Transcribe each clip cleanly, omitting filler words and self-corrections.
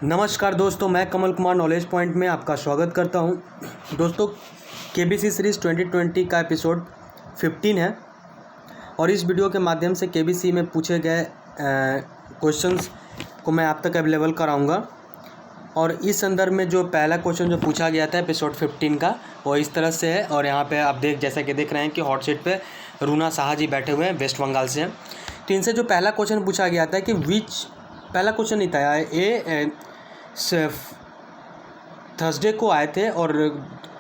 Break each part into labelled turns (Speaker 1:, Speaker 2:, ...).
Speaker 1: नमस्कार दोस्तों, मैं कमल कुमार नॉलेज पॉइंट में आपका स्वागत करता हूं। दोस्तों, केबीसी सीरीज़ 2020 का एपिसोड 15 है और इस वीडियो के माध्यम से केबीसी में पूछे गए क्वेश्चंस को मैं आप तक अवेलेबल कराऊंगा। और इस संदर्भ में जो पहला क्वेश्चन जो पूछा गया था एपिसोड 15 का, वो इस तरह से है। और यहाँ पे आप जैसा कि देख रहे हैं कि हॉट सीट पे रूना साहा जी बैठे हुए हैं, वेस्ट बंगाल से हैं। तो इनसे जो पहला क्वेश्चन पूछा गया था कि पहला क्वेश्चन नहीं था, ये थर्सडे को आए थे और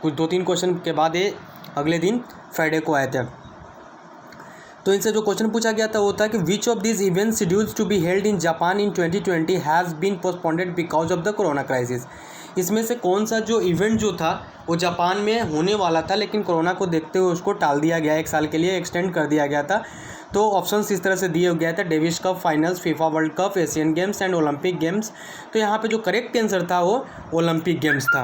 Speaker 1: कुछ 2-3 क्वेश्चन के बाद ये अगले दिन फ्राइडे को आए थे। तो इनसे जो क्वेश्चन पूछा गया था वो था कि which of this event schedules to be held in Japan in 2020 has been postponded because of the corona crisis. इसमें से कौन सा जो इवेंट जो था वो जापान में होने वाला था, लेकिन कोरोना को देखते हुए उसको टाल दिया गया, 1 साल के लिए एक्सटेंड कर दिया गया था। तो ऑप्शंस इस तरह से दिए गए थे: Davis cup finals, FIFA world cup, Asian games and Olympic games. तो यहाँ पे जो करेक्ट आंसर था वो ओलंपिक गेम्स था।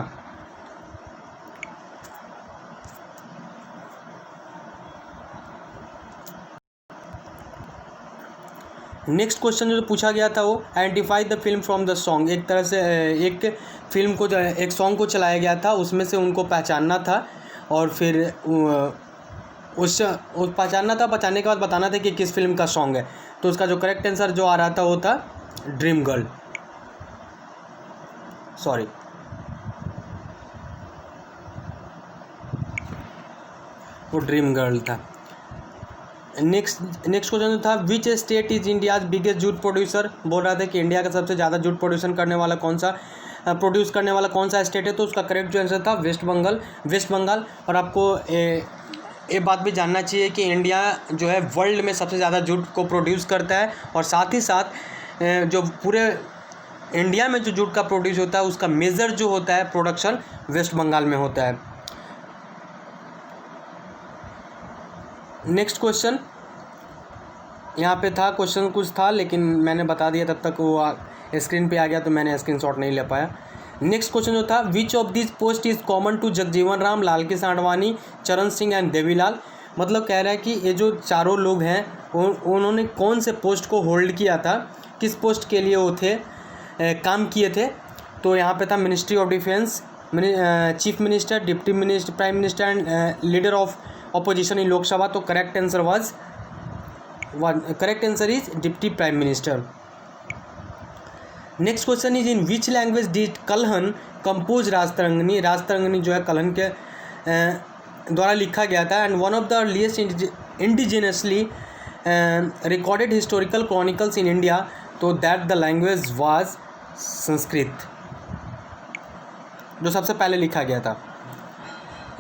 Speaker 1: नेक्स्ट क्वेश्चन जो पूछा गया था वो identify the film from the song. एक तरह से एक फिल्म को एक सॉन्ग को चलाया गया था, उसमें से उनको पहचानना था और फिर उस पहचानना था। पहचानने के बाद बताना था कि किस फिल्म का सॉन्ग है। तो उसका जो करेक्ट आंसर जो आ रहा था वो था ड्रीम गर्ल, सॉरी वो ड्रीम गर्ल था। नेक्स्ट क्वेश्चन जो था which state is India's biggest jute producer. बोल रहा था कि इंडिया का सबसे ज़्यादा जूट प्रोड्यूस करने वाला कौन सा स्टेट है। तो उसका करेक्ट जो आंसर था वेस्ट बंगाल। और आपको ये बात भी जानना चाहिए कि इंडिया जो है वर्ल्ड में सबसे ज़्यादा जूट को प्रोड्यूस करता है और साथ ही साथ जो पूरे इंडिया में जो जूट का प्रोड्यूस होता है उसका मेजर जो होता है प्रोडक्शन वेस्ट बंगाल में होता है। नेक्स्ट क्वेश्चन यहाँ पे था, क्वेश्चन कुछ था लेकिन मैंने बता दिया, तब तक वो स्क्रीन पे आ गया तो मैंने स्क्रीनशॉट नहीं ले पाया। नेक्स्ट क्वेश्चन जो था which of this post is common to Jagjivan Ram, Lal Krishna Advani, Charan Singh and Devilal. मतलब कह रहा है कि ये जो चारों लोग हैं उन्होंने कौन से पोस्ट को होल्ड किया था, किस पोस्ट के लिए वो थे काम किए थे। तो यहाँ पे था ministry of defence, chief minister, deputy minister, prime minister and leader of opposition in Lok Sabha. तो correct answer is deputy prime minister. Next question is in which language did Kalhana compose Rajatarangini. Rajatarangini जो है कल्हन के द्वारा लिखा गया था। And one of the earliest indigenously recorded historical chronicles in India, तो that the language was Sanskrit, जो सबसे पहले लिखा गया था।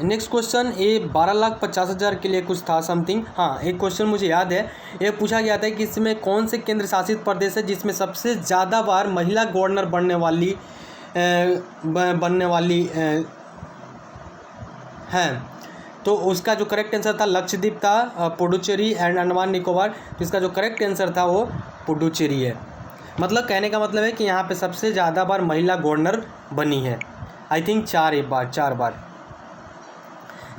Speaker 1: नेक्स्ट क्वेश्चन ये 12,50,000 के लिए कुछ था समथिंग। हाँ, एक क्वेश्चन मुझे याद है, ये पूछा गया था कि इसमें कौन से केंद्र शासित प्रदेश है जिसमें सबसे ज़्यादा बार महिला गवर्नर बनने वाली हैं। तो उसका जो करेक्ट आंसर था लक्षद्वीप था, पुडुचेरी एंड अंडमान निकोबार। तो इसका जो करेक्ट आंसर था वो पुडुचेरी है। मतलब कहने का मतलब है कि यहाँ पे सबसे ज़्यादा बार महिला गवर्नर बनी है, आई थिंक 4 बार।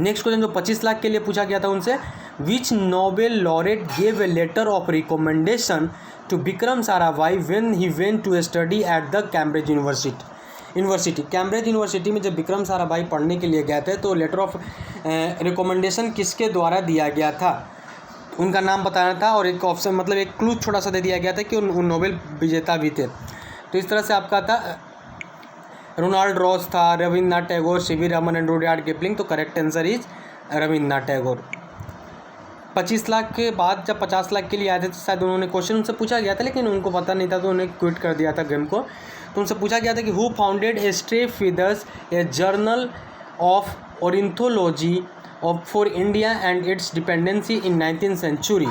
Speaker 1: नेक्स्ट क्वेश्चन जो 25 लाख के लिए पूछा गया था उनसे, which Nobel laureate gave a letter of recommendation to Vikram Sarabhai when he went to study at the Cambridge University. Cambridge University में जब विक्रम साराभाई पढ़ने के लिए गए थे तो लेटर ऑफ रिकमेंडेशन किसके द्वारा दिया गया था, उनका नाम बताना था। और एक ऑप्शन मतलब एक क्लू छोटा सा दे दिया गया था कि उन नोबेल विजेता भी थे। तो इस तरह से आपका था रोनाल्ड रॉस था, Rabindranath Tagore, CV Raman and Rudyard Kipling. तो correct answer is Rabindranath Tagore. 25 lakh के बाद जब 50 लाख के लिए आए थे तो शायद उन्होंने क्वेश्चन उनसे पूछा गया था लेकिन उनको पता नहीं था तो उन्हें क्विट कर दिया था गेम को। तो उनसे पूछा गया था कि who founded a Stray Feathers a journal of ornithology for India and its dependency in 19th century.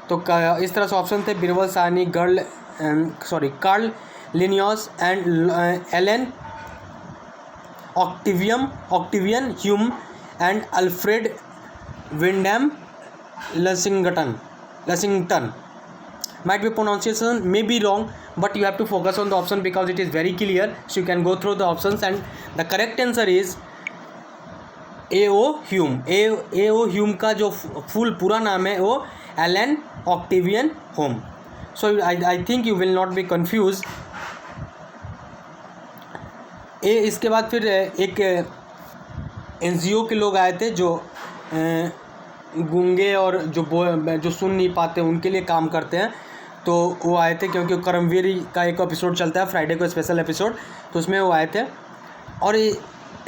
Speaker 1: तो इस तरह से ऑप्शन थे Birbal Sahni, Carl Linnaeus and Allan Octavian Hume and Alfred Wyndham Lushington. Might be pronunciation may be wrong, but you have to focus on the option because it is very clear, so you can go through the options and the correct answer is A.O. Hume. A.O. Hume का जो full पूरा नाम है वो Allan Octavian Hume. So I think you will not be confused इसके बाद फिर एक NGO के लोग आए थे जो गूंगे और जो सुन नहीं पाते उनके लिए काम करते हैं, तो वो आए थे क्योंकि कर्मवीर का एक एपिसोड चलता है फ्राइडे को, स्पेशल एपिसोड, तो उसमें वो आए थे। और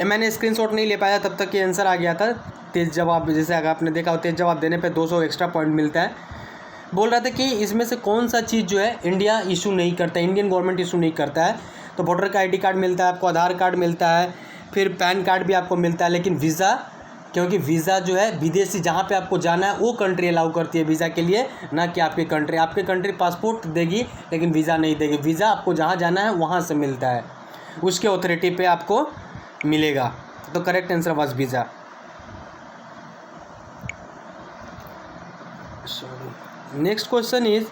Speaker 1: मैंने स्क्रीनशॉट नहीं ले पाया, तब तक ये आंसर आ गया था तेज़ जवाब। जैसे अगर आपने देखा हो तेज़ जवाब देने पे 200 एक्स्ट्रा पॉइंट मिलता है। बोल रहा था कि इसमें से कौन सा चीज़ जो है इंडिया इशू नहीं करता है, इंडियन गवर्नमेंट इशू नहीं करता है। तो वोटर का ID कार्ड मिलता है आपको, आधार कार्ड मिलता है, फिर पैन कार्ड भी आपको मिलता है, लेकिन वीज़ा, क्योंकि वीज़ा जो है विदेशी जहाँ पे आपको जाना है वो कंट्री अलाउ करती है वीज़ा के लिए, ना कि आपकी कंट्री पासपोर्ट देगी लेकिन वीज़ा नहीं देगी। वीज़ा आपको जहाँ जाना है वहाँ से मिलता है, उसके अथॉरिटी पे आपको मिलेगा। तो correct answer was visa. Next question is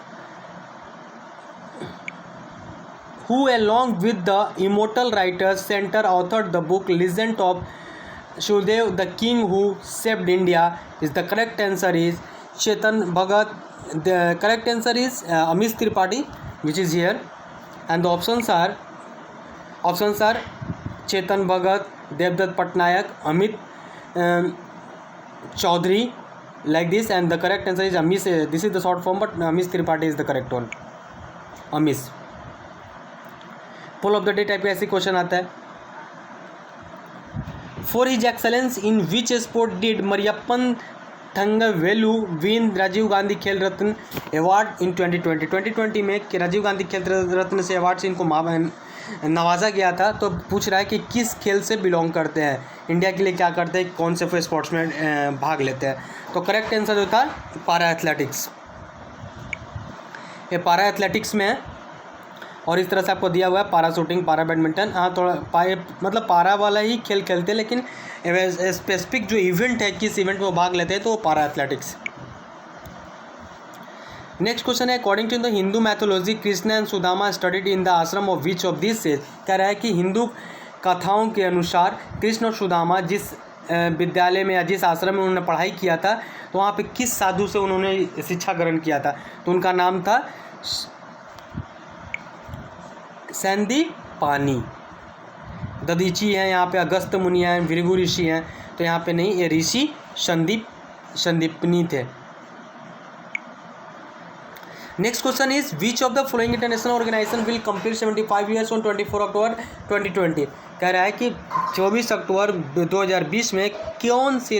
Speaker 1: who along with the immortal writers center authored the book Legend of Shivdev the King Who Saved India? Is the correct answer is Chetan Bhagat. The correct answer is Amish Tripathi, which is here, and the options are Chetan Bhagat, Devdutt Patnaik, Amit Chaudhary, like this, and the correct answer is Amish. This is the short form, but Amish Tripathi is the correct one. Amish. Poll of the day type का ऐसे question आता है। For his excellence in which sport did Mariyappan Thangavelu win Rajiv Gandhi Khel Ratna award in 2020 में कि राजीव गांधी खेल रत्न से award से इनको नवाजा गया था। तो पूछ रहा है कि किस खेल से बिलोंग करते हैं, इंडिया के लिए क्या करते हैं, कौन से स्पोर्ट्स में भाग लेते हैं। तो करेक्ट आंसर जो था पारा एथलेटिक्स, ये पारा एथलेटिक्स में है। और इस तरह से आपको दिया हुआ है पारा शूटिंग, पारा बैडमिंटन, हाँ थोड़ा मतलब पारा वाला ही खेल खेलते हैं, लेकिन स्पेसिफिक जो इवेंट है किस इवेंट में वो भाग लेते हैं तो वो पारा एथलेटिक्स। नेक्स्ट क्वेश्चन है according to the Hindu mythology Krishna and Sudama studied in the ashram of which of this sage. कह रहा है कि हिंदू कथाओं के अनुसार कृष्ण और सुदामा जिस विद्यालय में या जिस आश्रम में उन्होंने पढ़ाई किया था तो वहाँ पे किस साधु से उन्होंने शिक्षा ग्रहण किया था। तो उनका नाम था संदीपानी। दधीची हैं, यहाँ पे अगस्त मुनि हैं, भृगु ऋषि हैं, तो यहाँ पे नहीं, ये ऋषि संदीपनी थे। Next question is which of the following international organisation will complete 75 years on 24 October 2020। कह रहा है कि 24 अक्टूबर 2020 में कौन सी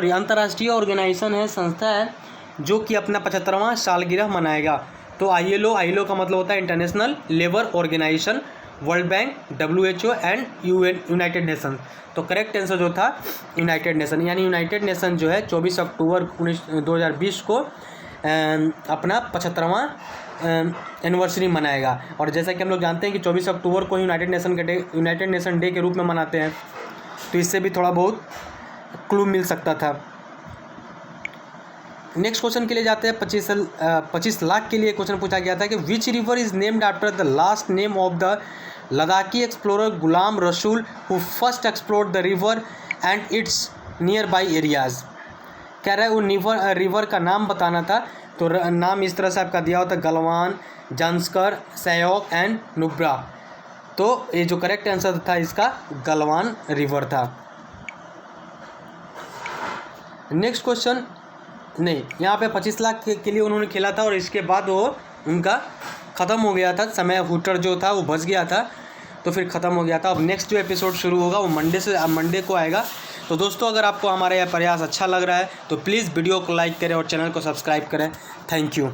Speaker 1: अंतर्राष्ट्रीय ऑर्गेनाइजेशन है, संस्था है जो कि अपना 75वां सालगिरह मनाएगा। तो ILO का मतलब होता है international labour organisation, world bank, WHO and united nation. तो करेक्ट आंसर जो था यूनाइटेड नेशन, यानी यूनाइटेड नेशन जो है 24 अक्टूबर 2020 को अपना 75वां एनिवर्सरी मनाएगा। और जैसा कि हम लोग जानते हैं कि 24 अक्टूबर को यूनाइटेड नेशन डे के रूप में मनाते हैं, तो इससे भी थोड़ा बहुत क्लू मिल सकता था। नेक्स्ट क्वेश्चन के लिए जाते हैं। 25 लाख के लिए क्वेश्चन पूछा गया था कि which river is named after the last name of the Ladakhi explorer Ghulam Rasool who first explored the river and its nearby areas. कह रहा है वो रिवर का नाम बताना था, तो नाम इस तरह से आपका दिया होता गलवान, जांस्कर, सयोक एंड नुब्रा। तो ये जो करेक्ट आंसर था इसका गलवान रिवर था। नेक्स्ट क्वेश्चन नहीं, यहाँ पे 25 लाख के लिए उन्होंने खेला था और इसके बाद वो उनका ख़त्म हो गया था, समय हुटर जो था वो बच गया था, तो फिर ख़त्म हो गया था। अब नेक्स्ट जो एपिसोड शुरू होगा वो मंडे को आएगा। तो दोस्तों अगर आपको हमारा यह प्रयास अच्छा लग रहा है तो प्लीज़ वीडियो को लाइक करें और चैनल को सब्सक्राइब करें। Thank you.